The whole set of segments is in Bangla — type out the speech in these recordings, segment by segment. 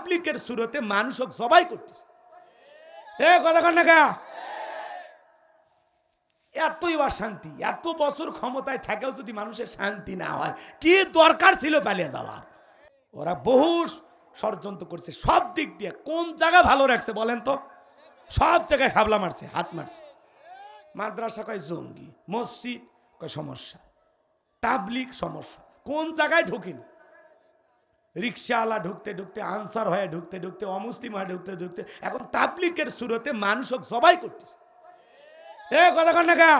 তাবলিগের সুরতে মানুষক জবাই করতেছে। কথা কন না কা? এতই অশান্তি, এত বছর ক্ষমতায় থাকেও যদি মানুষের শান্তি না হয়, কি দরকার ছিল পালিয়ে যাওয়ার? ওরা বহু ষড়যন্ত্র করছে সব দিক দিয়ে। কোন জায়গা ভালো রাখছে বলেন তো? সব জায়গায় হাবলা মারছে, হাত মারছে। মাদ্রাসা কয় জঙ্গি, মসজিদ কয় সমস্যা, তাবলিগ সমস্যা। কোন জায়গায় ঢুকিনি? রিক্সাওয়ালা ঢুকতে ঢুকতে, আনসার হয়ে ঢুকতে ঢুকতে, অমুসলিম হয়ে ঢুকতে ঢুকতে এখন তাবলিগের সুরতে মানুষক জবাই করতেছে। কথা কন না কা?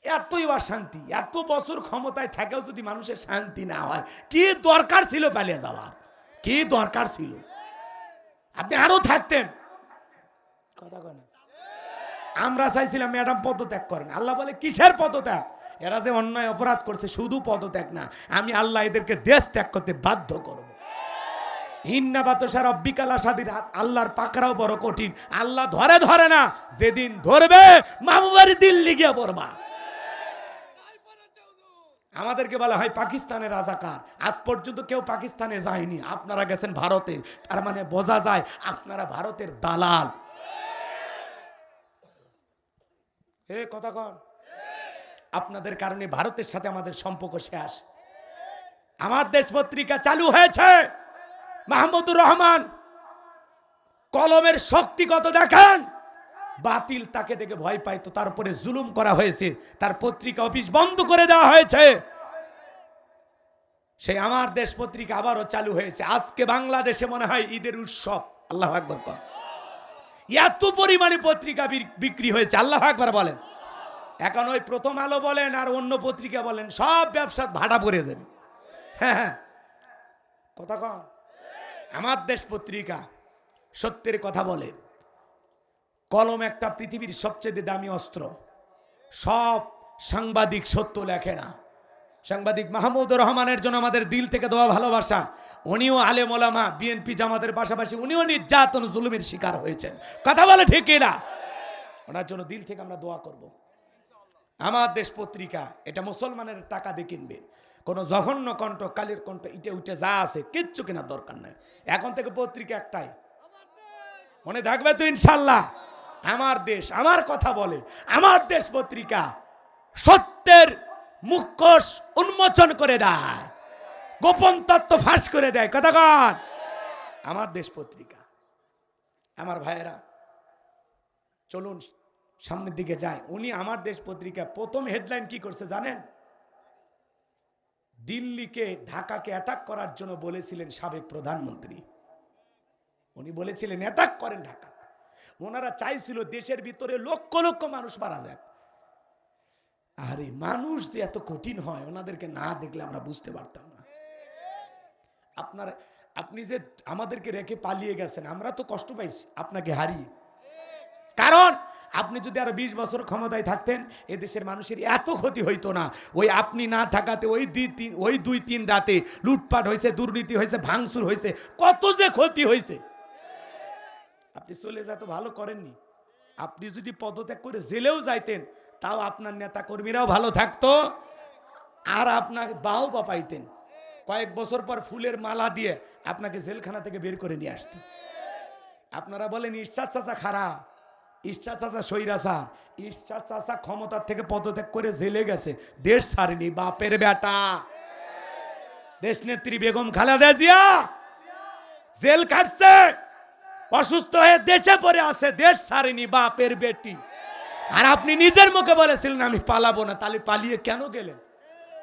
এতই অশান্তি, এত বছর ক্ষমতায় থাকেও যদি মানুষের শান্তি না হয়, কি দরকার ছিল পালিয়ে যাওয়ার? কি দরকার ছিল? আপনি আরো থাকতেন। কথা কন। আমরা চাইছিলাম ম্যাডাম পদত্যাগ করেন। আল্লাহ বলে কিসের পদত্যাগ? এরা যে অন্যায় অপরাধ করছে, শুধু পদত্যাগ না, আমি আল্লাহ এদেরকে দেশ ত্যাগ করতে বাধ্য করব। হিন্না বাতসা রব্বিকাল আসাদির, আল্লাহর পাকড়াও বড় কঠিন। আল্লাহ ধরে ধরে না, যেদিন ধরবে মামুবাড়ি দিল্লি গিয়ে পড়বা। আমাদেরকে বলা হয় পাকিস্তানের রাজাকার। আজ পর্যন্ত কেউ পাকিস্তানে যায়নি, আপনারা গেছেন ভারতে। তার মানে বোঝা যায় আপনারা ভারতের দালাল। কথা কন। আপনাদের কারণে ভারতের সাথে আমাদের সম্পর্ক শেষ। আমার দেশ পত্রিকা চালু হয়েছে, মাহমুদুর রহমান কলমের শক্তি কত দেখেন। বাতিল তাকে দেখে ভয় পাইতো, তার উপরে জুলুম করা হয়েছে, তার পত্রিকা অফিস বন্ধ করে দেওয়া হয়েছে। সেই আমার দেশ পত্রিকা আবারও চালু হয়েছে। আজকে বাংলাদেশে মনে হয় ঈদের উৎসব। আল্লাহু আকবার বলেন। এত পরিমাণে পত্রিকা বিক্রি হয়েছে, আল্লাহু আকবার বলেন। এখন ওই প্রথম আলো বলেন আর অন্য পত্রিকা বলেন, সব ব্যবসা ভাড়া পড়ে যাবে। হ্যাঁ, কথা কন। আমার দেশ পত্রিকা সত্যের কথা বলে। কলম একটা পৃথিবীর সবচেয়ে দামি অস্ত্র। সব সাংবাদিক সত্য লেখে না। সাংবাদিক মাহমুদুর রহমানের জন্য আমাদের দিল থেকে দোয়া, ভালোবাসা। উনিও আলেম ওলামা, বিএনপি জামাতের পাশাপাশি উনিও নির্যাতন জুলুমের শিকার হয়েছেন। কথা বলে ঠিক না? ওনার জন্য দিল থেকে আমরা দোয়া করব। আমার দেশ পত্রিকা এটা মুসলমানের টাকা দিয়ে কিনবে। কোনো জঘন্য কণ্ঠ, কালির কণ্ঠ, ইটে উঠে যা আছে কিচ্ছু কেনার দরকার নাই। এখন থেকে পত্রিকা একটাই, মনে থাকবে তো ইনশাল্লাহ। আমার দেশ আমার কথা বলে। আমার দেশ পত্রিকা সত্যের মুখোশ উন্মোচন করে দেয়, গোপন তত্ত্ব ফাঁস করে দেয়। কথা কন। আমার দেশ পত্রিকা। আমার ভাইয়েরা চলুন সামনের দিকে যায়। উনি আমার দেশ পত্রিকা প্রথম হেডলাইন কি করছে জানেন? দিল্লিকে, ঢাকাকে অ্যাটাক করার জন্য বলেছিলেন সাবেক প্রধানমন্ত্রী। উনি বলেছিলেন অ্যাটাক করেন ঢাকা। ওনারা চাইছিল দেশের ভিতরে লক্ষ লক্ষ মানুষ মারা যাক। আরে মানুষ যে এত কঠিন হয়, ওনাদেরকে না দেখলে আমরা বুঝতে পারতাম না। আপনি যে আমাদেরকে রেখে পালিয়ে গেছেন, আমরা তো কষ্ট পাইছি আপনাকে হারিয়ে। কারণ আপনি যদি আরো 20 বছর ক্ষমতায় থাকতেন, এদেশের মানুষের এত ক্ষতি হইতো না। ওই আপনি না থাকাতে ওই 2-3 রাতে লুটপাট হয়েছে, দুর্নীতি হয়েছে, ভাঙচুর হয়েছে, কত যে ক্ষতি হয়েছে। আপনি চলে যা তো ভালো করেননি। আপনি যদি পদত্যাগ করে জেলেও যাইতেন, তাও আপনার নেতা কর্মীরাও ভালো থাকতো, আর আপনাকে বাও পাইতেন। কয়েক বছর পর ফুলের মালা দিয়ে আপনাকে জেলখানা থেকে বের করে নিয়ে আসতেন। আপনারা বলেন ইরশাদ চাচা খারাপ, ইরশাদ চাচা সৈরাচার। ইরশাদ চাচা ক্ষমতার থেকে পদত্যাগ করে জেলে গেছে, দেশ ছাড়েনি। বাপের বেটা দেশ নেত্রী বেগম খালেদা জিয়া জেল কাটছে, অসুস্থ হয়ে দেশে পড়ে আছে, দেশ ছাড়েনি। বাপের বেটি। আর আপনি নিজের মুখে বলেছিলেন আমি পালাবো না, তাহলে পালিয়ে কেন গেলেন?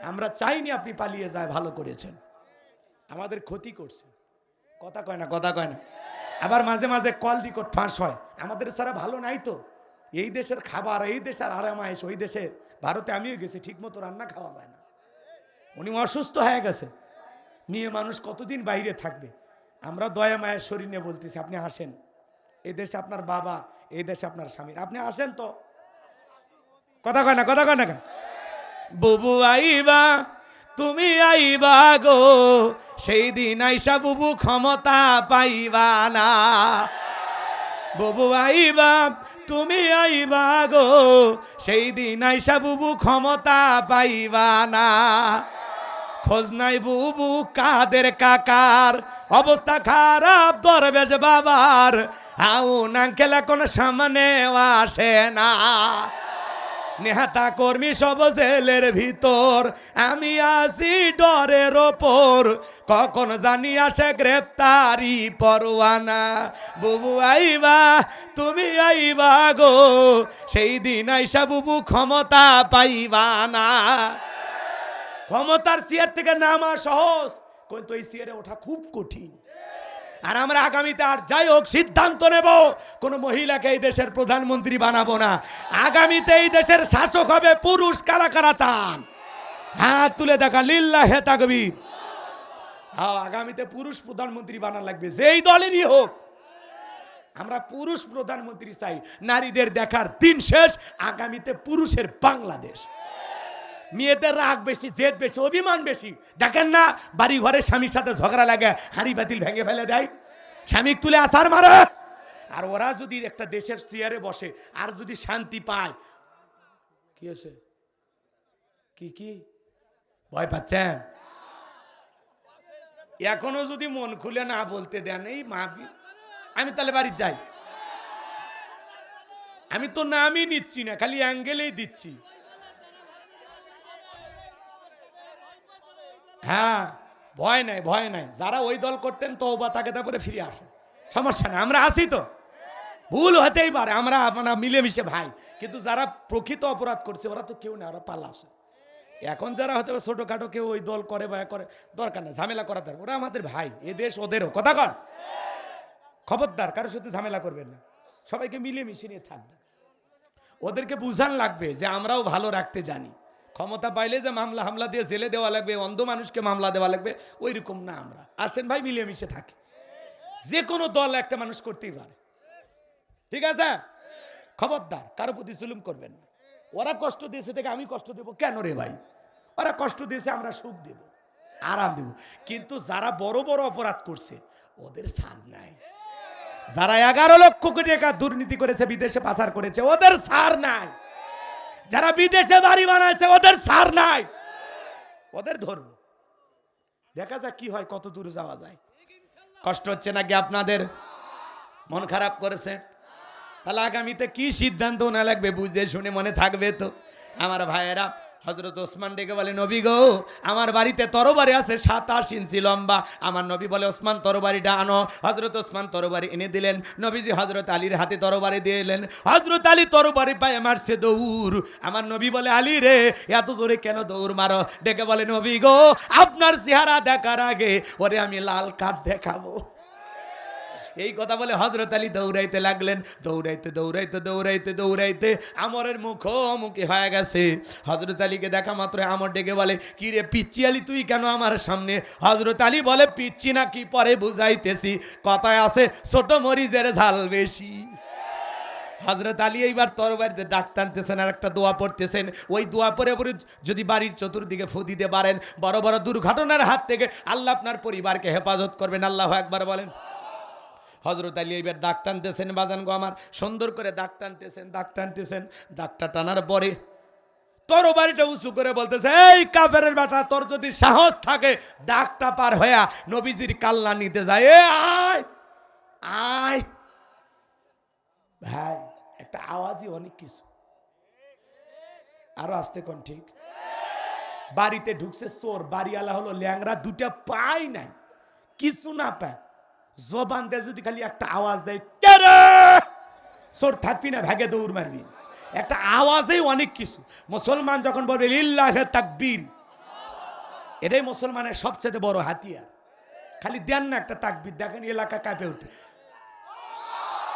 আমরা চাইনি আপনি পালিয়ে যায়, ভালো করেছেন। আমাদের ক্ষতি করছে। কথা কয় না, কথা কয় না। আবার মাঝে মাঝে কল রেকর্ড ফাঁস হয়। আমাদের সারা ভালো নাই তো। এই দেশের খাবার, এই দেশের আরামায়েশ, ওই দেশে ভারতে আমিও গেছি, ঠিক মতো রান্না খাওয়া যায় না। উনি অসুস্থ হয়ে গেছে, মেয়ে মানুষ কতদিন বাইরে থাকবে। আমরা দয়া মায়ের শরীর নিয়ে বলতেছি আপনি আসেন, এই দেশে আপনার বাবা, এই দেশে আপনার স্বামীর, আপনি আসেন তো। কথা কয় না, কথা কয় না। বুবু আইবা, তুমি আইবা গো, সেই দিন আইসা বুবু ক্ষমতা পাইবা না। বুবু আইবা, তুমি আইবা গো, সেই দিন আইসা বুবু ক্ষমতা পাইবা না। খোঁজ নাই বুবু কাদের কাকার, অবস্থা খারাপ দরবেশ বাবার, আউন আঙ্কেল এখন সামনে আসে না, নেহাতা কর্মী সব জেলের ভিতর, আমি আছি ডরের ওপর, কখন জানি আসে গ্রেপ্তারি পরোয়ানা, বুবু আইবা তুমি আইবা গো, সেই দিন আইসা বুবু ক্ষমতা পাইবা না। ক্ষমতার চেয়ার থেকে নামা সহজ, কিন্তু এই চেয়ারে ওঠা খুব কঠিন। আর আমরা আগামীতে আর যাই হোক সিদ্ধান্ত নেব, কোন মহিলাকে এই দেশের প্রধানমন্ত্রী বানাবো না। আগামীতে এই দেশের শাসক হবে পুরুষ। কারা কারা চান হাত তুলে দেখা, লিল্লাহে তাকবীর। হ্যাঁ, আগামীতে পুরুষ প্রধানমন্ত্রী বানা লাগবে, যেই দলেরই হোক। আমরা পুরুষ প্রধানমন্ত্রী চাই। নারীদের দেখার দিন শেষ। আগামীতে পুরুষের বাংলাদেশ। মেয়েদের রাগ বেশি, জেদ বেশি, অভিমান বেশি। দেখেন না, বাড়ি ঘরে স্বামীর সাথে ঝগড়া লাগে, হাঁড়ি বাতিল ভেঙে ফেলে দেয়, স্বামী তুলে আসার মারে। আর ওরা যদি একটা দেশের চেয়ারে বসে আর যদি শান্তি পায়, কি হয়েছে? কি ভয় পাচ্ছেন? এখনো যদি মন খুলে না বলতে দেন এই মাহফিল, আমি তাহলে বাড়ি যাই। আমি তো নামই নিচ্ছি না, খালি অ্যাঙ্গেলেই দিচ্ছি। হ্যাঁ, ভয় নাই, ভয় নাই। যারা ওই দল করতেন তওবা তাকে তারপরে ফিরে আসো, সমস্যা নাই, আমরা আসি তো। ভুল হতেই পারে, আমরা মিলেমিশে ভাই। কিন্তু যারা প্রকৃত অপরাধ করছে ওরা তো কেউ না, ওরা পালা আসে। এখন যারা হয়তো ছোটখাটো কেউ ওই দল করে বা করে, দরকার নেই ঝামেলা করা দরকার। ওরা আমাদের ভাই, এ দেশ ওদেরও। কথা কর, খবরদার কারোর সাথে ঝামেলা করবেন না, সবাইকে মিলেমিশে নিয়ে থাকবেন। ওদেরকে বুঝান লাগবে যে আমরাও ভালো রাখতে জানি। ক্ষমতা পাইলে যে মামলা হামলা দিয়ে জেলে দেওয়া লাগবে, অন্ধ মানুষকে মামলা দেওয়া লাগবে, ওই রকম না। আমরা আসেন ভাই, মিলেমিশে থাকি। যে কোনো দল একটা মানুষ করতেই পারে, ঠিক আছে? খবরদার কারো প্রতি জুলুম করবেন না। ওরা কষ্ট দিয়েছে থেকে আমি কষ্ট দেব কেন রে ভাই? ওরা কষ্ট দিয়েছে, আমরা সুখ দেব, আরাম দেব। কিন্তু যারা বড় বড় অপরাধ করছে ওদের ছাড় নাই। যারা 11 লক্ষ কোটি টাকা দুর্নীতি করেছে, বিদেশে পাচার করেছে, ওদের ছাড় নাই। যারা বিদেশে বাড়ি বানাইছে ওদের ছাড় নাই, ওদের ধরব। দেখা যাক কি হয়, কত দূর যাওয়া যায়। কষ্ট হচ্ছে নাকি আপনাদের? মন খারাপ করেছে? তাহলে আগামীতে কি সিদ্ধান্ত না লাগবে বুঝে শুনে মনে থাকবে তো। আমার ভাইয়েরা, হযরত ওসমান ডেকে বলে, নবী গো, আমার বাড়িতে তরবারি আছে 27 ইঞ্চি লম্বা। আমার নবী বলে, ওসমান তরবারিটা আনো। হযরত ওসমান তরবারি এনে দিলেন। নবীজি হযরত আলীর হাতে তরবারি দিলেন। হযরত আলী তরবারি পায়ে মারছে দৌড়। আমার নবী বলে, আলী রে, এত জোরে কেন দৌড় মারো? ডেকে বলে, নবী গো, আপনার চেহারা দেখার আগে ওরে আমি লাল কার্ড দেখাবো। এই কথা বলে হযরত আলী দৌড়াইতে লাগলেন। দৌড়াইতে দৌড়াইতে দৌড়াইতে দৌড়াইতে আমরের মুখোমুখি হয়ে গেছে। হযরত আলীকে দেখা মাত্র আমর ডেকে বলে, কি রে পিচ্চি আলী, তুই কেন আমার সামনে? হযরত আলী বলে, পিচ্চি না কি পরে বুঝাইতেছি, কথায় আছে ছোট মরিচের ঝাল বেশি। হযরত আলী এইবার তরবারিতে ডাক টানতেছেন আর একটা দোয়া পড়তেছেন। ওই দোয়া পরে পরে যদি বাড়ির চতুর্দিকে ফু দিতে পারেন, বড় বড় দুর্ঘটনার হাত থেকে আল্লাহ আপনার পরিবারকে হেফাজত করবেন। আল্লাহু আকবার বলেন। হযরত আলী এইবার দাগ টানতেছেন, বাজান গো আমার, সুন্দর করে দাগ টানতেছেন। দাগ টানতেছেন, দাগটা টানার পরে তরবারিটা উঁচু করে বলতেছে, এই কাফেরের বেটা, তোর যদি সাহস থাকে দাগটা পার হইয়া নবীজির কাল্লা নিতে যায়, এ আয় আয়। ভাই, একটা আওয়াজই অনেক কিছু। আরো আসতে কোন ঠিক? বাড়িতে ঢুকছে চোর, বাড়িওয়ালা হলো ল্যাংরা, দুটা পাই নাই, কিছু না পায়, জবান দিয়ে যদি খালি একটা আওয়াজ দেয়, কে রে, চোর থাকবি না, ভাগে দৌড় মারবি। একটা আওয়াজেই অনেক কিছু। মুসলমান যখন বলবে লিল্লাহে তাকবীর, এটাই মুসলমানের সবচেয়ে বড় হাতিয়ার। খালি দেন না একটা তাকবীর, দেখেন এলাকা কাঁপে উঠে,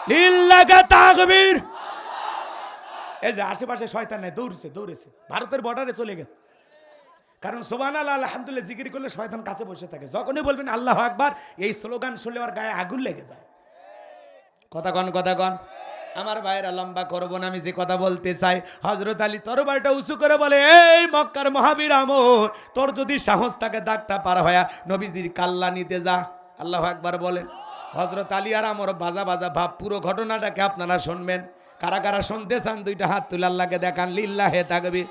লিল্লাহে তাকবীর। এই যে আশেপাশে শয়তান নাই, দৌড়েছে, ভারতের বর্ডারে চলে গেছে। কারণ সুবহানাল্লাহ আলহামদুলিল্লাহ জিকির করলে শয়তান কাছে বসে থাকে। যখনই বলবেন আল্লাহু আকবার, এই স্লোগান শুনলে ওর গায়ে আগুন লেগে যায়। কথা কন। আমার ভাইয়েরা, লম্বা করবো না, আমি যে কথা বলতে চাই, হযরত আলী তরবারিটা উঁচু করে বলে, এই মক্কার মহাবীর আমর, তোর যদি সাহস থাকে দাগটা পার হয়া নবীজির কাল্লা নিতে যা। আল্লাহু আকবার বলেন। হযরত আলী আর আমর বাজা ভাব, পুরো ঘটনাটাকে আপনারা শুনবেন। কারা কারা শুনতে চান দুইটা হাত তুলে আল্লাহকে দেখান, লিল্লাহে তাকবীর।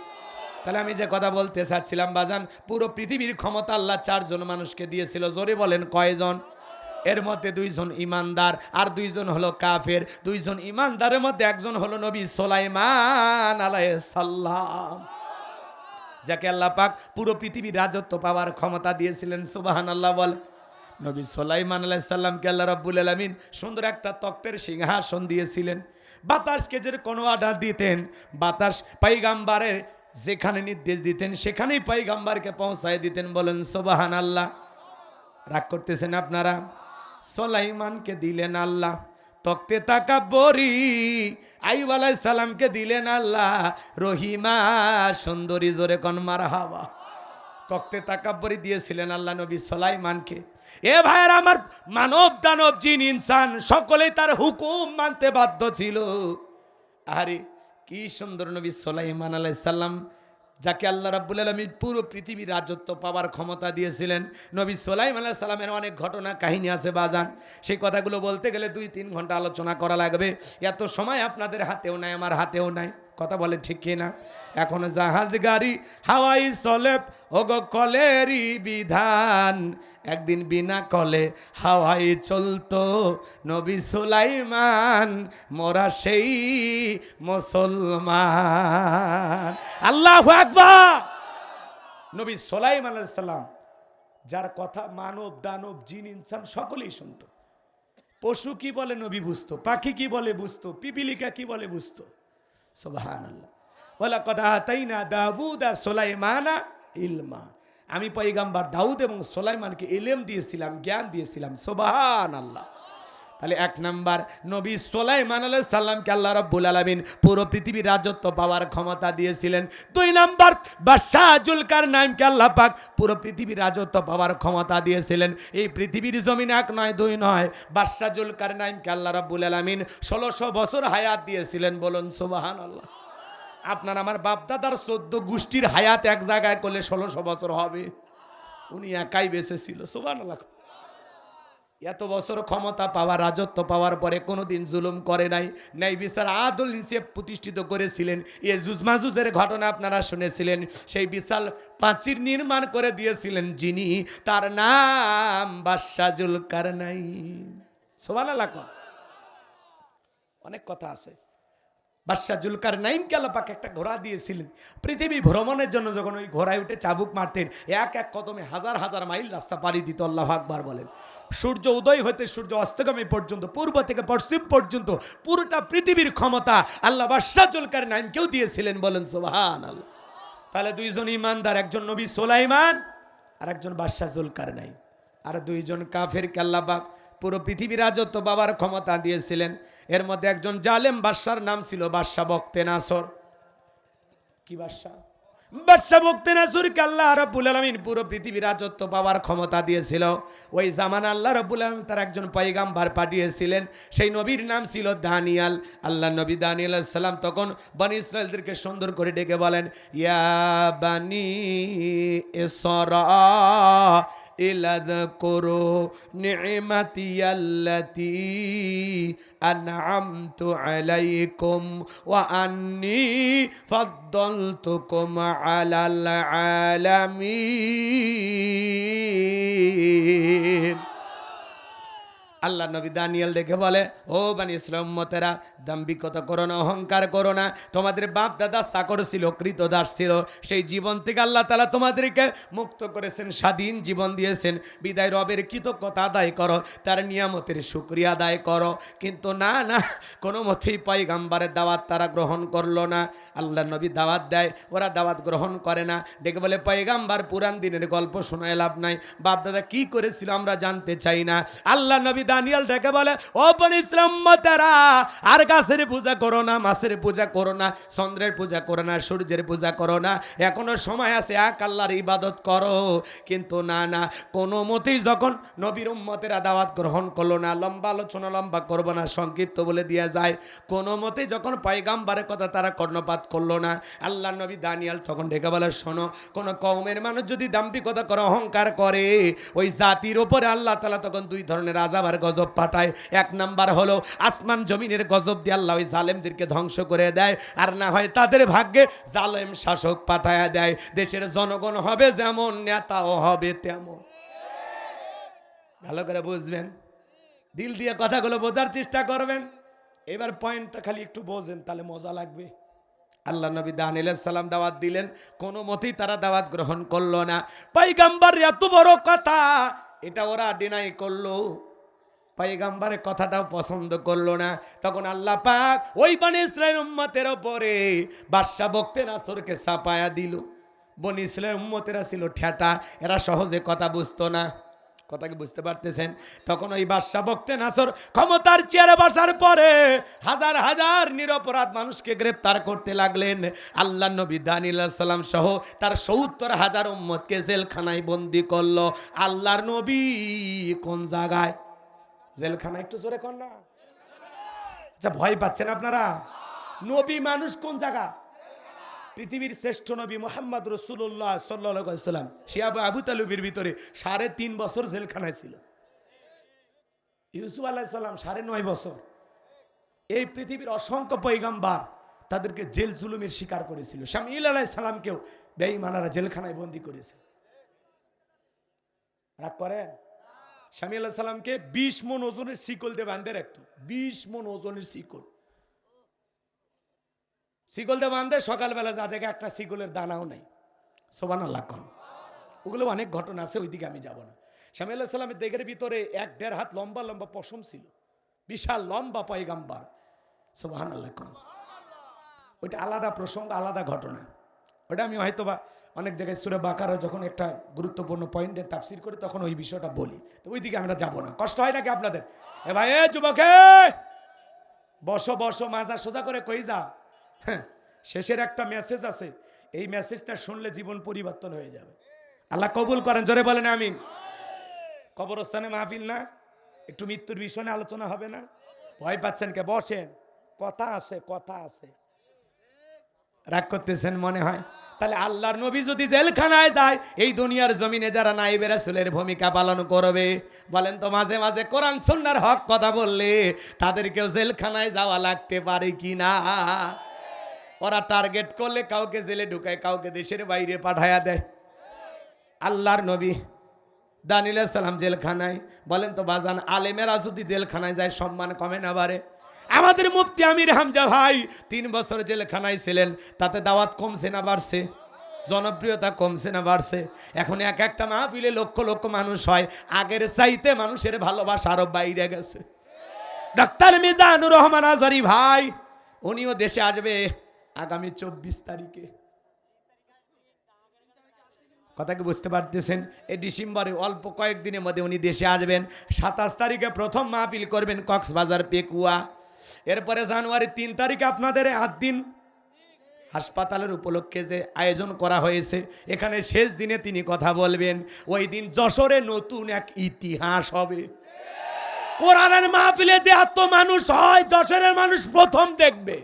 তাহলে আমি যে কথা বলতে চাচ্ছিলাম বাজান, পুরো পৃথিবীর ক্ষমতা আল্লাহ 4 জন মানুষকে দিয়েছিল। জোরে বলেন কয়জন? এর মধ্যে 2 জন ইমানদার আর 2 জন হলো কাফের। 2 জন ইমানদারের মধ্যে একজন হলো নবী সুলাইমান আলাইহিস সালাম, যাকে আল্লাহ পাক পুরো পৃথিবীর রাজত্ব পাওয়ার ক্ষমতা দিয়েছিলেন। সুবহানাল্লাহ বল। নবী সুলাইমান আলাইহিস সালামকে আল্লাহ রাব্বুল আলামিন সুন্দর একটা তক্তের সিংহাসন দিয়েছিলেন। বাতাসকে যে কোনো অর্ডার দিতেন, বাতাস পয়গম্বরের যেখানে নির্দেশ দিতেন সেখানেই পয়গম্বরকে পৌঁছায় দিতেন। বলেন সুবহানাল্লাহ। রাগ করতেছেন আপনারা? সুলাইমানকে দিলেন আল্লাহ তক্তে তাকাব্বরি, আইয়ুব আলাইহিস সালামকে দিলেন আল্লাহ রহিমা সুন্দরী। জোরে কোন মারহাবা। তক্তে তাকাব্বরি দিয়েছিলেন আল্লাহ নবী সুলাইমানকে। এ ভাইয়ের আমার, মানব দানব জিন ইনসান সকলেই তার হুকুম মানতে বাধ্য ছিল। আরে কি সুন্দর নবী সুলাইমান আলাইহিস সালাম, যাকে আল্লাহ রাব্বুল আলামিন পুরো পৃথিবীর রাজত্ব পাওয়ার ক্ষমতা দিয়েছিলেন। নবী সুলাইমান আলাইহিস সালামের অনেক ঘটনা কাহিনী আছে বাজান, সেই কথাগুলো বলতে গেলে 2-3 ঘন্টা আলোচনা করা লাগবে। এত সময় আপনাদের হাতেও নাই, আমার হাতেও নাই। কথা বলেন ঠিক কি না? এখন জাহাজ গাড়ি হাওয়াই চলে, ওগো কলেরই বিধান। একদিন বিনা কলে হাওয়াই চলতো নবী সুলাইমান, মোরা সেই মুসলমান। আল্লাহু আকবার। নবী সুলাইমান আলাইহিস সালাম, যার কথা মানব দানব জিন ইনসান সকলেই শুনতো। পশু কি বলে নবী বুঝতো, পাখি কি বলে বুঝতো, পিপিলিকা কি বলে বুঝতো। সুবহানাল্লাহ। ওয়ালা কদ আতাইনা দাউদা সুলাইমানা ইলমা, আমি পয়গম্বর দাউদ এবং সুলাইমানকে ইলম দিয়েছিলাম, জ্ঞান দিয়েছিলাম। সুবহানাল্লাহ। তাহলে 1 নাম্বার, নবী সুলাইমান আলাইহিস সালামকে আল্লাহ রাব্বুল আলামিন পুরো পৃথিবীর রাজত্ব পাওয়ার ক্ষমতা দিয়েছিলেন। 2 নাম্বার, বাদশাহ জুলকারনাইনকে আল্লাহ পাক পুরো পৃথিবীর রাজত্ব পাওয়ার ক্ষমতা দিয়েছিলেন। এই পৃথিবীর জমিনে 1 নয় 2 নয়, বাদশাহ জুলকারনাইনকে আল্লাহ রাব্বুল আলামিন 1600 বছর হায়াত দিয়েছিলেন। বলুন সুবহানাল্লাহ। আপনার আমার বাপদাদার 14 গোষ্ঠীর হায়াত এক জায়গায় করলে 1600 বছর হবে, উনি একাই বেঁচে ছিল। সুবহানাল্লাহ। এত বছর ক্ষমতা পাওয়া, রাজত্ব পাওয়ার পরে কোনোদিন জুলুম করে নাই, ন্যায় বিচার আদল হিসেবে প্রতিষ্ঠিত করেছিলেন। ইয়াজুজ মাজুজের ঘটনা আপনারা শুনেছিলেন। সেই বিশাল প্রাচীর নির্মাণ করে দিয়েছিলেন যিনি, তার নাম বাদশাহ জুলকারনাইন। সুবহানাল্লাহ। অনেক কথা আছে। বাদশাহ জুলকারনাইনকে আল্লাহ পাক একটা ঘোড়া দিয়েছিলেন। পৃথিবী ভ্রমণের জন্য যখন ওই ঘোড়ায় উঠে চাবুক মারতেন, এক এক কদমে হাজার হাজার মাইল রাস্তা পাড়ি দিত। আল্লাহু আকবার বলেন। সূর্য উদয় হতে সূর্য অস্তগামী পর্যন্ত, পূর্ব থেকে পশ্চিম পর্যন্ত পুরোটা পৃথিবীর ক্ষমতা আল্লাহ বাদশাহ জুলকারনাইনকেও দিয়েছিলেন। বলেন সুবহানাল্লাহ। তাহলে 2 জন ইমানদার, একজন নবী সুলাইমান আর একজন বাদশাহ জুলকারনাইন। আর 2 জন কাফেরকে আল্লাহ পাক পুরো পৃথিবীর রাজত্ব বাবার ক্ষমতা দিয়েছিলেন। এর মধ্যে একজন জালেম বাদশার নাম ছিল বাদশাহ বখতেনাসর। কি বাদশাহ? বাদশাহ বখতেনাসরকে আল্লাহ রাব্বুল আলামিন পুরো পৃথিবীর রাজত্ব পাওয়ার ক্ষমতা দিয়েছিল। ওই জামান আল্লাহ রাব্বুল আলামিন তার একজন পয়গম্বর পাঠিয়েছিলেন, সেই নবীর নাম ছিল দানিয়াল। আল্লাহ নবী দানিয়াল আলাইহিস সালাম তখন বনি ইসরাইলদেরকে সুন্দর করে ডেকে বলেন, ইয়া বানি ইসরা ইলাযকুরু নি'মাতিয়াল্লাতী আন'আমতু আলাইকুম ওয়া আন্নী ফাদ্দালতুকুম আলাল আলামিন। আল্লাহ নবী দানিয়েল দেখে বলে, ও বনি ইসরাইল উম্মতেরা, দাম্ভিকতা করো না, অহংকার করো না। তোমাদের বাপ দাদা চাকর ছিল, কৃতদাস ছিল, সেই জীবন থেকে আল্লাহ তাআলা তোমাদেরকে মুক্ত করেছেন, স্বাধীন জীবন দিয়েছেন। বিদায় রবের কৃতজ্ঞতা আদায় করো, তার নিয়ামতের শুকরিয়া আদায় করো। কিন্তু না না, কোনো মতেই পয়গম্বরের দাওয়াত তারা গ্রহণ করলো না। আল্লাহ নবী দাওয়াত দেয়, ওরা দাওয়াত গ্রহণ করে না। ডেকে বলে, পয়গম্বর পুরান দিনের গল্প শোনায় লাভ নাই, বাপ দাদা কি করেছিল আমরা জানতে চাই না। আল্লাহ নবী দানিয়েল দেখে বলে, ও বনি ইসরাইল উম্মতেরা, আর গাছের পূজা করো না, মাছের পূজা করো না, চন্দ্রের পূজা করো না, সূর্যের পূজা করো না, এখনো সময় আছে, এক আল্লাহর ইবাদত করো। কিন্তু না না, কোনো মতেই যখন নবীর উম্মতেরা দাওয়াত গ্রহণ করলো না, লম্বা আলোচনা লম্বা করবো না, সংক্ষিপ্ত বলে দেওয়া যায়, কোনো মতেই যখন পয়গম্বরের কথা তারা কর্ণপাত করলো না, আল্লাহ নবী দানিয়েল তখন ডেকে বলে, শোনো, কোনো কওমের মানুষ যদি দাম্ভিকতা করে, অহংকার করে, ওই জাতির উপরে আল্লাহ তাআলা তখন 2 ধরনের আযাব আর গজব পাঠায়। এক নাম্বার হলো আসমান জমিনের গজব দিয়ে আল্লাহ ওই জালেমদেরকে ধ্বংস করে দেয়, আর না হয় তাদের ভাগ্যে জালেম শাসক পাঠায়া দেয়। দেশের জনগণ হবে যেমন, নেতাও হবে তেমন। ভালো করে বুঝবেন, দিল দিয়ে কথাগুলো বোঝার চেষ্টা করবেন। এবার পয়েন্টটা খালি একটু বোঝেন, তাহলে মজা লাগবে। আল্লাহ নবী দানিয়েল আলাইহিস সালাম দাওয়াত দিলেন, কোনো মতেই তারা দাওয়াত গ্রহণ করলো না। পয়গম্বর এত বড় কথা, এটা ওরা ডিনাই করলো, পয়গম্বরের কথাটাও পছন্দ করলো না। তখন আল্লাহ পাক ওই বনি ইসরাইল উম্মতের উপরে বাদশা বক্তে নাসরকে চাপায়া দিল। বনি ইসরাইল উম্মতেরা ছিল ঠেটা, এরা সহজে কথা বুঝতো না। কথা কি বুঝতে পারতেছেন? তখন ওই বাদশা বক্তে নাসর ক্ষমতার চেয়ারে বসার পরে হাজার হাজার নিরপরাধ মানুষকে গ্রেফতার করতে লাগলেন। আল্লাহ নবী দানিয়েল আলাইহিস সালাম সহ তার ৭০,০০০ উম্মতকে জেলখানায় বন্দি করলো। আল্লাহর নবী কোন জায়গায়? জেলখানা। একটু জোরে কর না। আচ্ছা, ভয় পাচ্ছেন আপনারা? নবী মানুষ কোন জায়গা? পৃথিবীর শ্রেষ্ঠ নবী মুহাম্মদ রাসূলুল্লাহ সাল্লাল্লাহু আলাইহি ওয়াসাল্লাম, সে আবু তালিবের ভিতরে ৩.৫ বছর জেলখানায় ছিল। ইউসুফ আলাইহিস সালাম ৯.৫ বছর। এই পৃথিবীর অসংখ্য পয়গম্বর তাদেরকে জেল জুলুমের শিকার করেছিল। শামঈল আলাইহিস সালামকেও বেঈমানরা জেলখানায় বন্দী করেছিল। রাগ করেন? শামঈল আলাইহিস সালামকে ২০ মণ ওজনের শিকল দিয়ে বাঁধে রাখতো। ২০ মণ ওজনের শিকল দিয়ে বাঁধে, সকালবেলা যা দেখে একটা শিকলের দানাও নাই। সুবহানাল্লাহ কন। ওগুলো অনেক ঘটনা আছে, ওইদিকে আমি যাব না। শামঈল আলাইহিস সালামের দেহের ভিতরে ১-১.৫ হাত লম্বা লম্বা পশম ছিল, বিশাল লম্বা পয়গম্বর। সুবহানাল্লাহ কন। ওইটা আলাদা প্রসঙ্গ, আলাদা ঘটনা। ওটা আমি হয়তোবা অনেক জায়গায় সূরা বাকারা যখন একটা গুরুত্বপূর্ণ পয়েন্টে তাফসীর করি তখন ওই বিষয়টা বলি, তো ওইদিকে আমরা যাব না। কষ্ট হয় নাকি আপনাদের? এ ভাই, এ যুবকে, বসো বসো, মাজা সোজা করে কই যা। হ্যাঁ, শেষের একটা মেসেজ আছে, এই মেসেজটা শুনলে জীবন পরিবর্তন হয়ে যাবে। আল্লাহ কবুল করেন, জোরে বলেন আমিন। কবরস্থানে মাহফিল না, একটু মৃত্যুর বিষয়ে আলোচনা হবে না? ভয় পাচ্ছেন কে? বসেন, কথা আছে, কথা আছে। রাগ করতেছেন মনে হয়? তাহলে আল্লাহর নবী যদি জেলখানায় যায়, এই দুনিয়ার জমিনে যারা নাইবে রাসূলের ভূমিকা পালন করবে, বলেন তো মাঝে মাঝে কোরআন সুন্নাহর হক কথা বললে তাদেরকেও জেলখানায় যাওয়া লাগতে পারে কি না? ওরা টার্গেট করলে কাউকে জেলে ঢুকায়, কাউকে দেশের বাইরে পাঠায়া দেয়। আল্লাহর নবী দানিয়েল আলাইহিস সালাম জেলখানায়, বলেন তো বাজান, আলেমেরা যদি জেলখানায় যায় সম্মান কমে না বাড়ে? আমাদের মুফতি আমির হামজা ভাই ৩ বছর জেলখানায় ছিলেন, তাতে দাওয়াত কমছে না বাড়ছে? জনপ্রিয়তা কমছে না বাড়ছে? এখন এক একটা মাহফিলে লক্ষ লক্ষ মানুষ হয়, আগের চাইতে মানুষের ভালোবাসা আরো বাইরে গেছে। ডাক্তার মিজানুর রহমান আজারি ভাই, উনিও দেশে আসবে আগামী ২৪ তারিখে। কথা কি বুঝতে পারতেছেন? এই ডিসেম্বরে অল্প কয়েকদিনের মধ্যে উনি দেশে আসবেন। ২৭ তারিখে প্রথম মাহফিল করবেন কক্সবাজার পেকুয়া। এরপরে জানুয়ারি ৩ তারিখে আপনাদের ৮ দিন হাসপাতালের উপলক্ষে যে আয়োজন করা হয়েছে, এখানে শেষ দিনে তিনি কথা বলবেন। ওই দিন যশোরে নতুন এক ইতিহাস হবে। কোরআনের মাহফিলে যে এত মানুষ হয়, যশোরের মানুষ প্রথম দেখবে।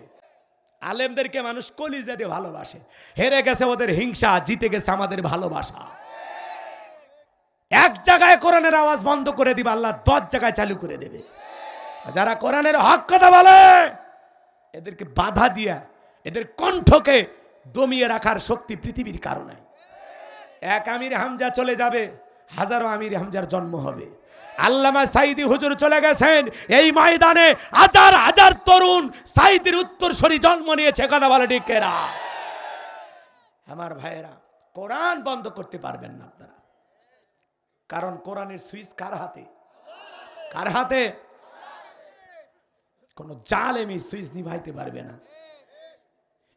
আলেমদেরকে মানুষ কলিজা দিয়ে ভালোবাসে। হেরে গেছে ওদের হিংসা, জিতে গেছে আমাদের ভালোবাসা। এক জায়গায় কোরআনের আওয়াজ বন্ধ করে দিবে, আল্লাহ ১০ জায়গায় চালু করে দেবে। যারা কোরআনের হক কথা বলে, এদেরকে বাধা দিয়া এদের কণ্ঠকে দমিয়ে রাখার শক্তি পৃথিবীর কারণে। এক আমির হামজা চলে যাবে, হাজারো আমির হামজার জন্ম হবে। আল্লামা সাইদি হুজুর চলে গেছেন, এই ময়দানে হাজার হাজার তরুণ সাইদির উত্তরসূরি জন্ম নিয়েছে। কথা বলে ঠিক এরা? আমার ভাইয়েরা, কোরআন বন্ধ করতে পারবেন না আপনারা, কারণ কোরআনের সুইচ কার হাতে? কার হাতে? কোন জালেমি সুইচ নিভাইতে পারবে না।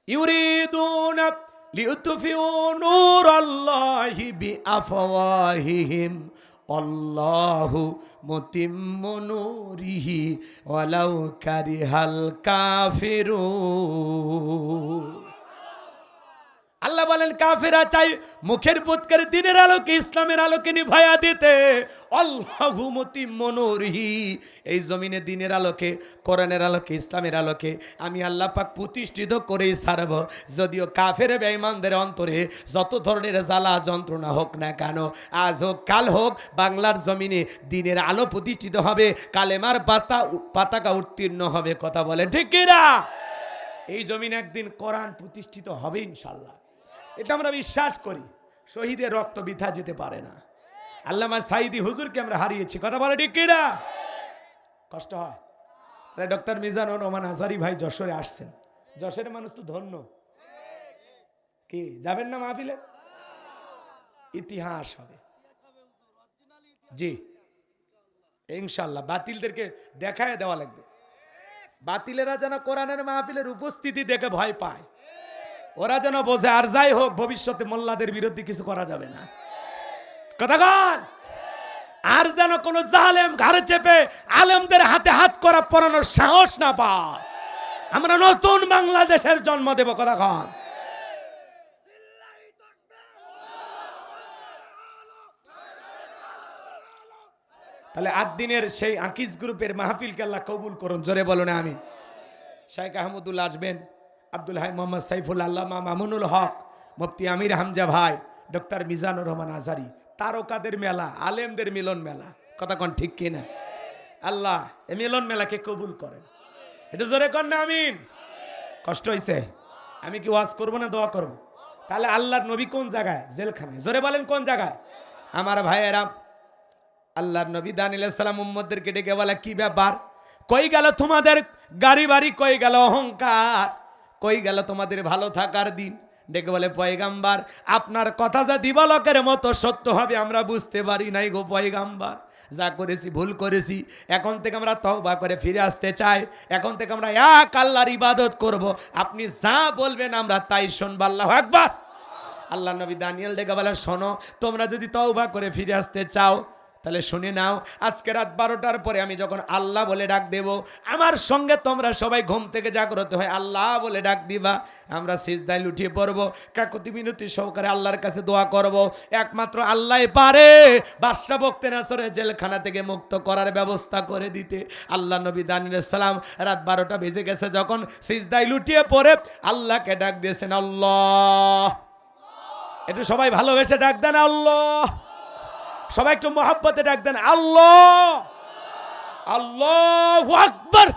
ইউরিদুনা লিউতফিউ নূরাল্লাহি বিআফওয়াহিহিম আল্লাহু মুতিম্মু নূরিহি ওয়ালাউ কারিহাল কাফিরুন। আল্লাহ বলেন কাফেরা চাই মুখের ফুৎকার দিনের আলোকে ইসলামের আলোকে নিভায়া দিতে, আল্লাহু মুতিম্মু নূরিহি, এই জমিনে দিনের আলোকে, কোরআনের আলোকে, ইসলামের আলোকে আমি আল্লাহ পাক প্রতিষ্ঠিত করেই ছাড়ব। যদিও কাফের বেঈমানদের অন্তরে যত ধরনের জ্বালা যন্ত্রণা হোক না কেন, আজ হোক কাল হোক, বাংলার জমিনে দিনের আলো প্রতিষ্ঠিত হবে, কালেমার পতাকা উত্তীর্ণ হবে। কথা বলেন ঠিক কি না? এই জমিনে একদিন কোরআন প্রতিষ্ঠিত হবে ইনশাআল্লাহ, এটা আমরা বিশ্বাস করি। শহীদের রক্ত বৃথা যেতে পারে না। আল্লামা সাইদি হুজুরকে আমরা হারিয়েছি। কথা বলে ঠিক কি না? কষ্ট হয়। ডক্টর মিজানুর রহমান আজহারী ভাই যশোরে আসছেন। যশোরের মানুষ তো ধন্য। কি যাবেন না মাহফিলে? ইতিহাস হবে জি ইনশাআল্লাহ। বাতিলদেরকে দেখায় দেওয়া লাগবে। বাতিলেরা যেন কোরআনের মাহফিলের উপস্থিতি দেখে ভয় পায়, ওরা যেন বোঝে আর যাই হোক ভবিষ্যতে মোল্লাদের বিরুদ্ধে কিছু করা যাবে না। কথা কন। আর যেন কোন জালেম ঘাড়ে চেপে আলেমদের হাতে হাত করা পরানোর সাহস না পায়। আমরা নতুন বাংলাদেশের জন্ম দেব। কথা কন। তাহলে আদিনের সেই আকিজ গ্রুপের মাহফিলকে আল্লাহ কবুল করুন। জোরে বলো না আমি। শেখ আহমদুল্লাহ আসবেন, আব্দুল হাই মোহাম্মদ সাইফুল আল্লামা মামুনুল হক, মুফতি আমির হামজা ভাই, ডক্টর মিজানুর রহমান আজহারী, তারকাদের মেলা, আলেমদের মিলন মেলা। কথা কন ঠিক কিনা? আল্লাহ এই মিলন মেলাকে কবুল করেন। এটা জোরে কন না আমিন। কষ্ট হয়েছে? আমি কি ওয়াজ করবো না দোয়া করবো? তাহলে আল্লাহর নবী কোন জায়গায়? জেলখানায়। জোরে বলেন কোন জায়গায়? আমার ভাইয়েরা, আল্লাহর নবী দানিয়েল আলাইহিস সালাম উম্মতদেরকে ডেকে বলে কি ব্যাপার? কই গেল তোমাদের গাড়ি বাড়ি, কই গেল অহংকার, কই গেল তোমাদের ভালো থাকার দিন? ডেকে বলে পয়গাম্বার, আপনার কথা যা দিবালকের মতো সত্য হবে আমরা বুঝতে পারি নাই গো পয়গাম্বার। যা করেছি ভুল করেছি, এখন থেকে আমরা তওবা করে ফিরে আসতে চাই। এখন থেকে আমরা এক আল্লাহর ইবাদত করব, আপনি যা বলবেন আমরা তাই শুনব। আল্লাহু আকবার। আল্লাহ নবী দানিয়েল ডেকে বলে শোনো, তোমরা যদি তওবা করে ফিরে আসতে চাও তাহলে শুনে নাও, আজকে রাত 12টার পরে আমি যখন আল্লাহ বলে ডাক দেব, আমার সঙ্গে তোমরা সবাই ঘুম থেকে জাগ্রত হয় আল্লাহ বলে ডাক দিবা। আমরা সিজদায় লুটিয়ে পড়বো, কাকুতি মিনতি সহকারে আল্লাহর কাছে দোয়া করব। একমাত্র আল্লাহই পারে বাদশাহ বখতিয়ার জেলখানা থেকে মুক্ত করার ব্যবস্থা করে দিতে। আল্লাহ নবী দানিয়েল আলাইহিস সালাম রাত 12টা বেজে গেছে যখন সিজদায় লুটিয়ে পড়ে আল্লাহকে ডাক দিয়েছেন আল্লাহ। একটু সবাই ভালোবেসে ডাক দেন আল্লাহ। সবাই একটু মহব্বতে ডাক দেন আল্লাহ। আল্লাহু আকবার।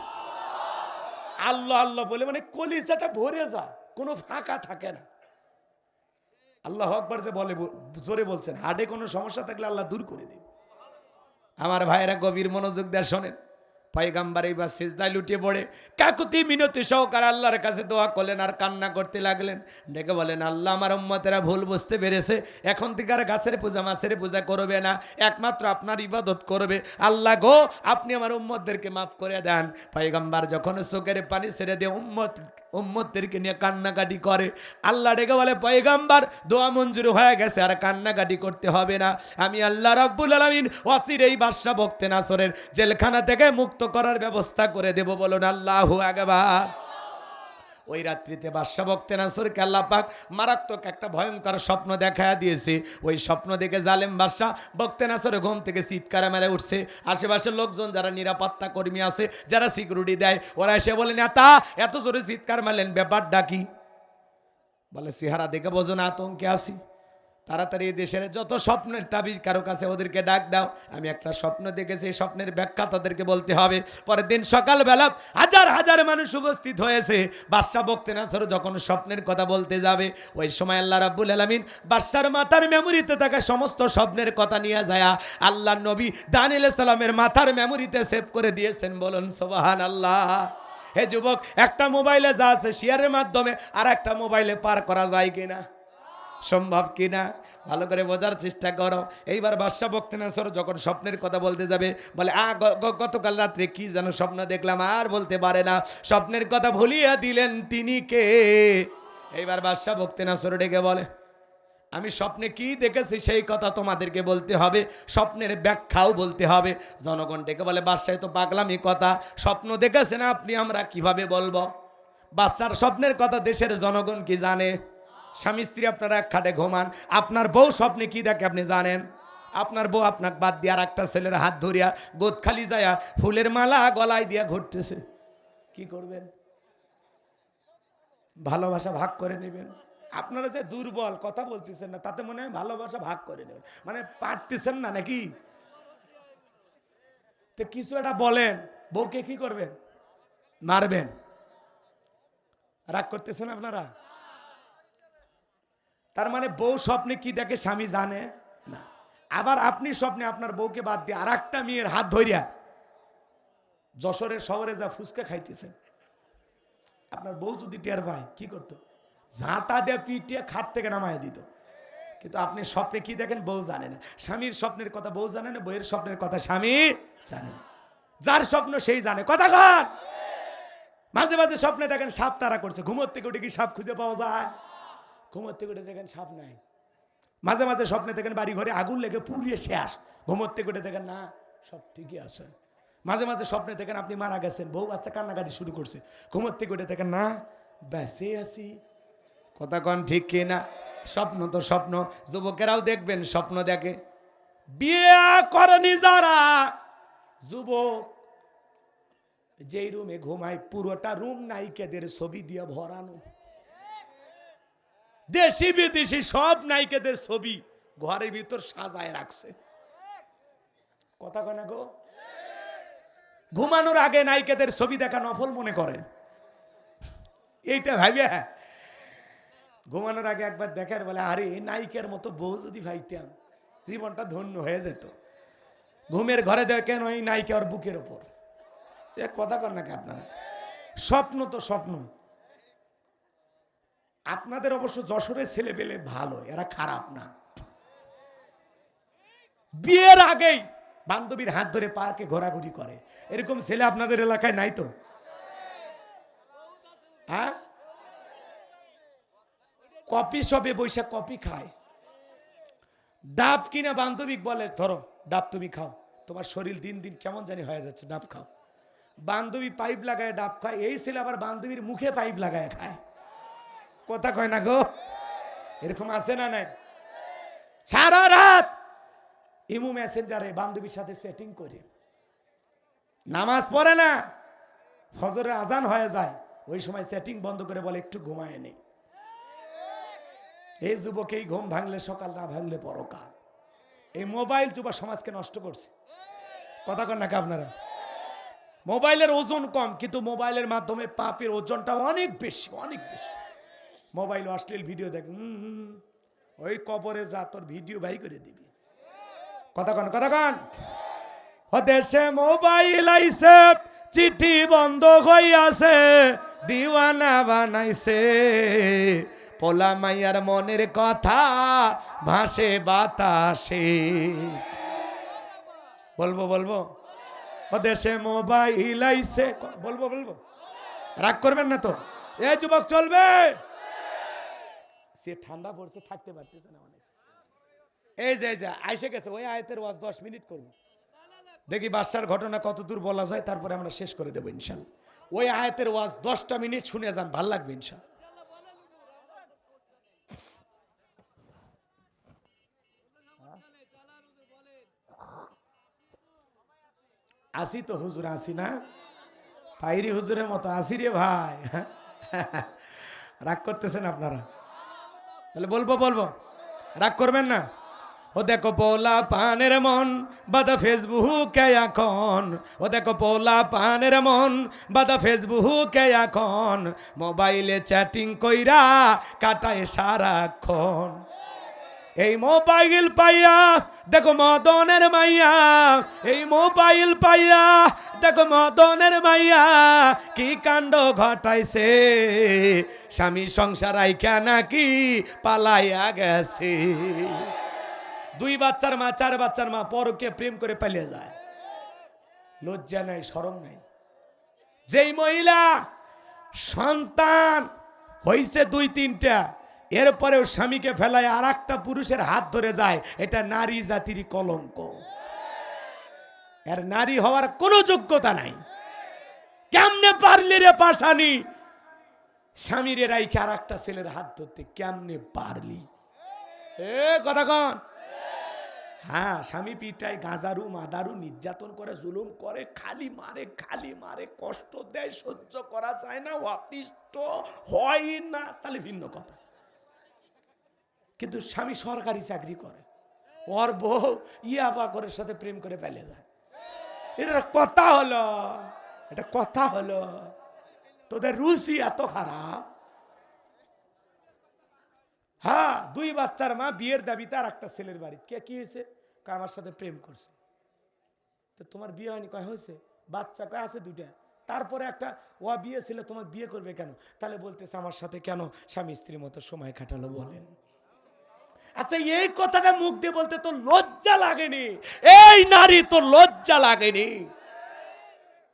আল্লাহ আল্লাহ বলে মানে কলিজাটা ভরে যায়, কোনো ফাঁকা থাকে না। আল্লাহু আকবার যে বলে জোরে বলছেন, হাড়ে কোনো সমস্যা থাকলে আল্লাহ দূর করে দেবে। আমার ভাইয়েরা গভীর মনোযোগ দিয়ে শোনেন। পয়গাম্বর এইবার সিজদায় লুটিয়ে পড়ে কাকুতি মিনতি সহকারে আল্লাহর কাছে দোয়া করলেন আর কান্না করতে লাগলেন। ডেকে বলেন আল্লাহ, আমার উম্মতেরা ভুল বুঝতে পেরেছে, এখন থেকে আর গাছের পূজা মাছের পূজা করবে না, একমাত্র আপনার ইবাদত করবে। আল্লাহ গো, আপনি আমার উম্মতদেরকে মাফ করে দেন। পয়গাম্বর যখন চোখের পানি ছেড়ে দিয়ে উম্মতদেরকে নিয়ে কান্নাকাটি করে, আল্লাহ ডেকে বলে পয়গাম্বর দোয়া মঞ্জুর হয়ে গেছে, আর কান্নাকাটি করতে হবে না। আমি আল্লাহ রাব্বুল আলামিন ওয়াসির এই বাদশা বখতিয়ার জেলখানা থেকে মুক্ত করার ব্যবস্থা করে দেব। বলুন আল্লাহু আকবার। ওই রাত্রিতে বাদশা বখতিয়ারকে আল্লাহ পাক মারাত্মক একটা ভয়ঙ্কর স্বপ্ন দেখায়া দিয়েছে। ওই স্বপ্ন দেখে জালেম বাদশা বখতিয়ার ঘুম থেকে চিৎকার মেরে উঠছে। আশেপাশের লোকজন যারা নিরাপত্তা কর্মী আছে, যারা সিকিউরিটি দেয়, ওরা এসে বলে নেতা এত জোরে চিৎকার মারলেন, ব্যাপারটা কি? বলে চেহারা দেখে বোঝো না আতঙ্কে আসি, তাড়াতাড়ি দেশের যত স্বপ্নের তাবির কারো কাছে ওদেরকে ডাক দাও। আমি একটা স্বপ্ন দেখেছি, এই স্বপ্নের ব্যাখ্যা তাদেরকে বলতে হবে। পরের দিন সকালবেলা হাজার হাজার মানুষ উপস্থিত হয়েছে। বাদশা বখতিয়ার যখন স্বপ্নের কথা বলতে যাবে, ওই সময় আল্লাহ রাব্বুল আলামিন বাদশার মাথার মেমোরিতে থাকা সমস্ত স্বপ্নের কথা নিয়ে যায় আল্লাহ নবী দানিয়েল আলাইহিস সালামের মাথার মেমোরিতে সেভ করে দিয়েছেন। বলুন সুবহানাল্লাহ। হে যুবক, একটা মোবাইলে যা আছে শেয়ারের মাধ্যমে আর একটা মোবাইলে পার করা যায় কিনা? সম্ভব কিনা? ভালো করে বোঝার চেষ্টা করো। এইবার বাদশা বখতিয়ার যখন স্বপ্নের কথা বলতে যাবে, বলে গতকাল রাত্রে কি যেন স্বপ্ন দেখলাম, আর বলতে পারে না। স্বপ্নের কথা ভুলিয়ে দিলেন তিনি কে? এইবার বাদশা বখতিয়ার ডেকে বলে আমি স্বপ্নে কি দেখেছি সেই কথা তোমাদেরকে বলতে হবে, স্বপ্নের ব্যাখ্যাও বলতে হবে। জনগণ ডেকে বলে বাদশাহ তো পাগলামি কথা, স্বপ্ন দেখেছেন আপনি, আমরা কিভাবে বলবো? বাদশার স্বপ্নের কথা দেশের জনগণ কি জানে? স্বামী স্ত্রী আপনারা এক খাটে ঘুমান, আপনার বউ স্বপ্নে কি দেখে আপনি জানেন? আপনার বউ আপনাকে বাদ দিয়ে আর একটা ছেলের হাত ধরিয়া গোদখালি যায়া ফুলের মালা গলায় দিয়া ঘুরতেছে, কি করবেন? ভালোবাসা ভাগ করে নেবেন। আপনারা যে দুর্বল কথা বলতেছেন না, তাতে মনে হয় ভালোবাসা ভাগ করে নেবেন, মানে পারতেছেন না নাকি? তো কিছু একটা বলেন, বউকে কি করবেন? মারবেন? রাগ করতেছেন আপনারা? তার মানে বউ স্বপ্নে কি দেখে স্বামী জানে না। আবার আপনি স্বপ্নে আপনার বউকে বাদ দিয়ে আর একটা মেয়ের হাত ধরিয়া যশোরের শহরে যা ফুচকা খাইতেছেন, আপনার বউ যদি টের পায় কি করতো? ঝাঁটা দিয়ে পিটিয়ে খাট থেকে নামায় দিত। কিন্তু আপনি স্বপ্নে কি দেখেন বউ জানে না। স্বামীর স্বপ্নের কথা বউ জানে না, বউয়ের স্বপ্নের কথা স্বামী জানে না। যার স্বপ্ন সেই জানে। কথা কন। মাঝে মাঝে স্বপ্নে দেখেন সাপ তারা করছে, ঘুমোর থেকে উঠে কি সাপ খুঁজে পাওয়া যায়? ঘুমোর থেকে উঠে দেখেন সাপ নাই। মাঝে মাঝে স্বপ্নে দেখেন বাড়ি ঘরে আগুন লেগে পুড়িয়ে শেষ, ঘুমোর থেকে উঠে দেখেন না সব ঠিকই আছে। মাঝে মাঝে স্বপ্নে দেখেন আপনি মারা গেছেন, বউ বাচ্চা কান্নাকাটি শুরু করছে, ঘুমোর থেকে উঠে দেখেন না বেঁচে আছি। কথা কন ঠিক কিনা? স্বপ্ন তো স্বপ্ন। যুবকেরাও দেখবেন স্বপ্ন দেখে। বিয়ে করেনি যারা যুবক, যেই রুমে ঘুমায় পুরোটা রুম নায়িকাদের ছবি দিয়ে ভরানো। দেশি বিদেশি সব নায়িকাদের ছবি ঘরের ভিতর সাজায় রাখছে। কথা কয় না গো? ঘুমানোর আগে নায়িকাদের ছবি দেখা নফল মনে করে। এইটা ভাইবে ঘুমানোর আগে একবার দেখার বলে আরে নায়িকার মতো বউ যদি ভাইতাম জীবনটা ধন্য হয়ে যেত। ঘুমের ঘরে দেখেন ওই নায়িকা ওর বুকের ওপর। কথা কন নাকি আপনারা? স্বপ্ন তো স্বপ্ন। আপনাদের অবশ্য যশোরের ছেলে পেলে ভালো, এরা খারাপ না। বিয়ের আগেই বান্ধবীর হাত ধরে পার্কে ঘোরাঘুরি করে, এরকম ছেলে আপনাদের এলাকায় নাই তো? হ্যাঁ, কফি শপে বৈশা কফি খায়, ডাব কিনা বান্ধবী বলে ধরো ডাব তুমি খাও, তোমার শরীর দিন দিন কেমন জানি হয়ে যাচ্ছে, ডাব খাও। বান্ধবী পাইপ লাগায় ডাব খায়, এই ছেলে আবার বান্ধবীর মুখে পাইপ লাগায় খায়। কথা কয় না গো? এরকম আছে না নাই? সারা রাত ইমু মেসেঞ্জারে বান্ধবীর সাথে সেটিং করে, নামাজ পড়ে না, ফজরের আজান হয়ে যায়, ওই সময় সেটিং বন্ধ করে বলে একটু ঘুমায় নেই। এই যুবক এই ঘুম ভাঙলে সকাল, না ভাঙলে পরকাল। এই মোবাইল যুব সমাজকে নষ্ট করছে। কথা কন নাকি আপনারা? মোবাইলের ওজন কম, কিন্তু মোবাইলের মাধ্যমে পাপের ওজনটা অনেক বেশি, অনেক বেশি। মোবাইল অশ্লীল ভিডিও দেখ, ওই কবরে যা তোর ভিডিও বাই করে দিবি। কথা কন, কথা কন। দেশে মোবাইল আইছে, চিঠি বন্ধ হইয়াছে, দিওয়ানা বানাইছে, পোলা মাইয়ার মনের কথা ভাসে বাতাসে। বলবো বলবো? ও দেশে মোবাইল আইছে, বলবো বলবো? রাগ করবেন না তো? এই যুবক চলবে? সে ঠান্ডা পড়ছে, থাকতে পারতেছে না অনেক। এই যে আইসে গেছে, ওই আয়াতের ওয়াজ 10 মিনিট করব, দেখি বাদশার ঘটনা কত দূর বলা যায়, তারপরে আমরা শেষ করে দেবো ইনশাল্লাহ। ওই আয়াতের ওয়াজ 10টা মিনিট শুনে যান, ভাল লাগবে ইনশাল্লাহ। আসি তো হুজুর, আসি না? তাইরি হুজুরের মতো আসি রে ভাই। রাগ করতেছেন আপনারা? তাহলে বলবো বলবো, রাগ করবেন না। ও দেখো পোলা পানের মন বাদা ফেসবুকে এখন, ও দেখো পোলা পানের মন বাদা ফেসবুকে এখন, মোবাইলে চ্যাটিং কইরা কাটায় সারাক্ষণ। এই মোবাইল পাইয়া দেখো মদনের মাইয়া, এই মোবাইল পাইয়া দেখো মদনের মাইয়া কি কাণ্ড ঘটাইছে, স্বামী সংসার আইকা নাকি পালাইয়া গেছে। 2 বাচ্চার মা, 4 বাচ্চার মা পরকে প্রেম করে পালিয়ে যায়, লজ্জা নাই, শরম নাই। যেই মহিলা সন্তান হইছে 2-3টা, এরপরেও স্বামীকে ফেলায় আর একটা পুরুষের হাত ধরে যায়, এটা নারী জাতির কলঙ্ক। এর নারী হওয়ার কোনো যোগ্যতা নাই। কেমনে পারলি রে পাশানি? স্বামীরে রাইখে আর একটা ছেলের হাত ধরতে কেমনে পারলি? কথা কন। হ্যাঁ, স্বামী পিঠায় গাঁজারু মাদারু নির্যাতন করে, জুলুম করে, খালি মারে, কষ্ট দেয়, সহ্য করা যায় না, অতিষ্ঠ হয় না, তাহলে ভিন্ন কথা। কিন্তু স্বামী সরকারি চাকরি করে, ওর বউ ইয়াবাকরের সাথে প্রেম করে পেলে যায়। এটা কথা হলো? এটা কথা হলো? তোদের রুচি এত খারাপ। হ্যাঁ, 2 বাচ্চার মা, বিয়ের দাবিতে আর একটা ছেলের বাড়ি। কি হয়েছে? আমার সাথে প্রেম করছে। তো তোমার বিয়ে হয়নি? কয় হয়েছে। বাচ্চা কয় আছে 2টা। তারপরে একটা ও বিয়ে ছিল, তোমাকে বিয়ে করবে কেন? তাহলে বলতেছে আমার সাথে কেন স্বামী স্ত্রীর মতো সময় কাটালো বলেন। আচ্ছা, এই কথাটা মুখ দিয়ে বলতে তো লজ্জা লাগেনি? এই নারী, তোর লজ্জা লাগেনি?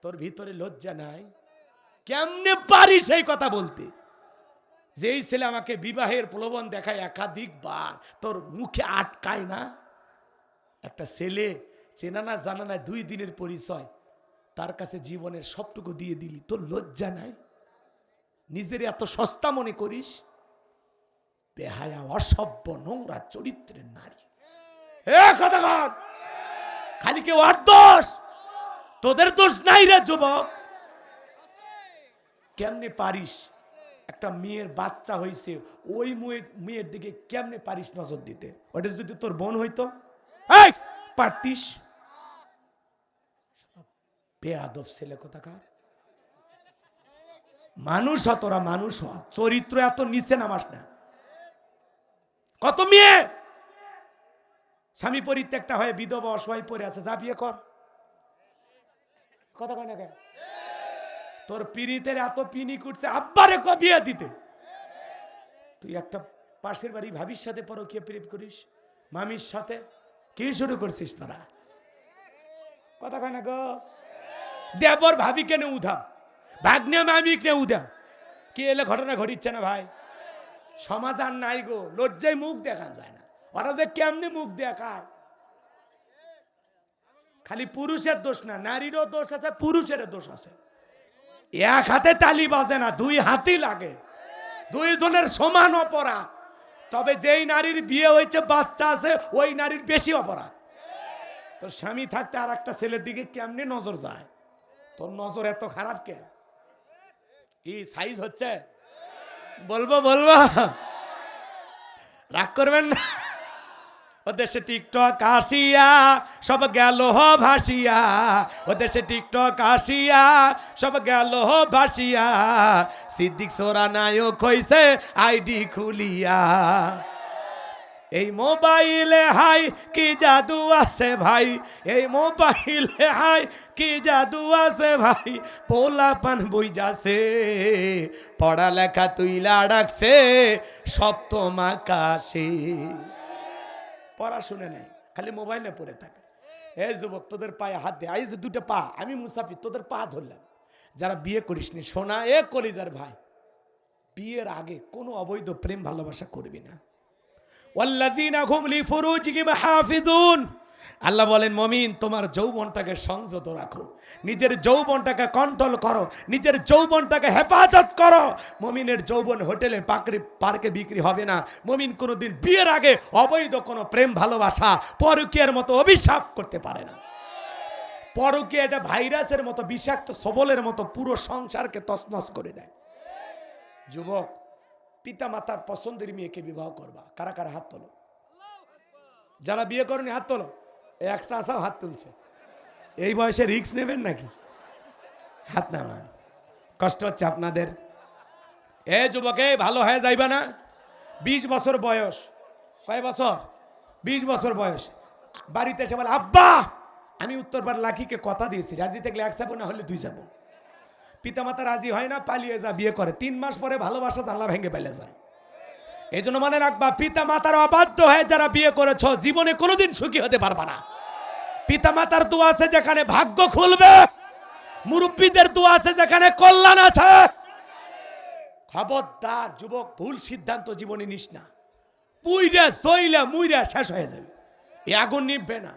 তোর ভিতরে লজ্জা নাই? কেমনে পারিস এই কথা বলতে? যেই ছেলে আমাকে বিবাহের প্রলোভন দেখায় একাধিকবার, তোর মুখে আটকায় না? একটা ছেলে চেনা না জানা না, 2 দিনের পরিচয়, তার কাছে জীবনের সবটুকু দিয়ে দিলি, তোর লজ্জা নাই? নিজের এত সস্তা মনে করিস? বেহায়া, অসভ্য, নোংরা চরিত্রের নারী। কথা কর। খালি কেউ আর দোষ, তোদের দোষ নাই রে যুবক। কেমনে পারিস? একটা মেয়ের বাচ্চা হয়েছে, ওই মেয়ের দিকে কেমনে পারিস নজর দিতে? ওটা যদি তোর বোন হইতো, পারতিস? বেয়াদব ছেলে কোথাকার। মানুষ হ, তোরা মানুষ হ, চরিত্র এত নিচে নামাস না। কত মেয়ে স্বামী পরিত্যক্তা হয়ে বিধবা অসহায় পড়ে আছে, যা বিয়ে কর। কথা কয় না কেন? তোর পিরিতের এত পিনি করছে, আব্বারে ক বিয়ে দিতে। তুই একটা পাশের বাড়ি ভাবির সাথে পরকীয়া প্রেম করিস, মামির সাথে। কি শুরু করছিস তোরা? কথা কয় না গো? দেবর ভাবি কেন উধাম, ভাগ্নে মামি কেন উধাম? কি এলে ঘটনা ঘটিচ্ছে না ভাই? সমাজ আর নাই গো, লজ্জায় মুখ দেখান যায় না। ওরা যে কেমনে মুখ দেখায়। খালি পুরুষের দোষ না, নারীরও দোষ আছে, পুরুষের দোষ আছে। এক হাতে তালি বাজে না, 2 হাতই লাগে, 2 জনের সমান অপরাধ। তবে যেই নারীর বিয়ে হয়েছে, বাচ্চা আছে, ওই নারীর বেশি অপরাধ। তোর স্বামী থাকতে আর একটা ছেলের দিকে কেমনে নজর যায়? তোর নজর এত খারাপ কে? কি সাইজ হচ্ছে? বলবো রাগ করবেন না। ও দেশে টিকটক আসিয়া সব গেল ভাসিয়া, ও দেশে টিকটক আসিয়া সব গেল ভাসিয়া, সিদ্দিক সোরা নায়ক হইছে আইডি খুলিয়া। এই মোবাইলে হাই কি জাদু আছে ভাই, এই মোবাইলে হাই কি জাদু আছে ভাই, পোলা পান বই যাচ্ছে, পড়ালেখা তুইলা ডাকছে সপ্তম আকাশে। পড়াশুনে নাই, খালি মোবাইলে পড়ে থাকে। এই যুবক, তোদের পায়ে হাত দে। আইজ 2টা পা, আমি মুসাফির, তোদের পা ধরলাম। যারা বিয়ে করিসনি, সোনা এ কলিজার ভাই, বিয়ের আগে কোনো অবৈধ প্রেম ভালোবাসা করবি না। ওয়াল্লাযীনা হুম লিফুরুজিহিম হাফিজুন। আল্লাহ বলেন, মুমিন তোমার যৌবনটাকে সংযত রাখো, নিজের যৌবনটাকে কন্ট্রোল করো, নিজের যৌবনটাকে হেফাজত করো। মুমিনের যৌবন হোটেলে পার্কে বিক্রি হবে না। মুমিন কোনোদিন বিয়ের আগে অবৈধ কোনো প্রেম ভালোবাসা, পরকীয়ার মতো অভিশাপ করতে পারে না। পরকীয়া এটা ভাইরাসের মতো, বিষাক্ত সবলের মতো পুরো সংসারকে তছনছ করে দেয়। যুবক, পিতা মাতার পছন্দের মেয়েকে বিবাহ করবা। কারা কারা হাত তোলো? যারা বিয়ে করেনি হাত তোলো। এক চাষাও হাত তুলছে। এই বয়সে রিস্ক নেবেন নাকি? হাত নামান। কষ্ট হচ্ছে আপনাদের? এ যুবক, ভালো হয়ে যাইবা না? 20 বছর বয়স। কয় বছর? 20 বছর বয়স। বাড়িতে এসে বলে, আব্বা আমি উত্তরপাড়া লাখিকে কথা দিয়েছি, রাজি থাকলে 1 যাবো, না হলে 2 যাবো। পিতামাতা রাজি হয় না, পালিয়ে যা বিয়ে করে। 3 মাস পরে ভালোবাসা জানলা ভেঙে ফেলে যায়। এই জন্য মনে রাখবা, পিতা মাতার অবাধ্য হয়ে যারা বিয়ে করেছ, জীবনে কোনোদিন সুখী হতে পারবা না। পিতা মাতার দোয়া আছে যেখানে ভাগ্য খুলবে, মুরব্বীদের দোয়া আছে যেখানে কল্যাণ আছে। খবরদার যুবক, ভুল সিদ্ধান্ত জীবনে নিস না। পুইরা সইলা মুইরা শেষ হয়ে যাবে, এই আগুন নিভবে না।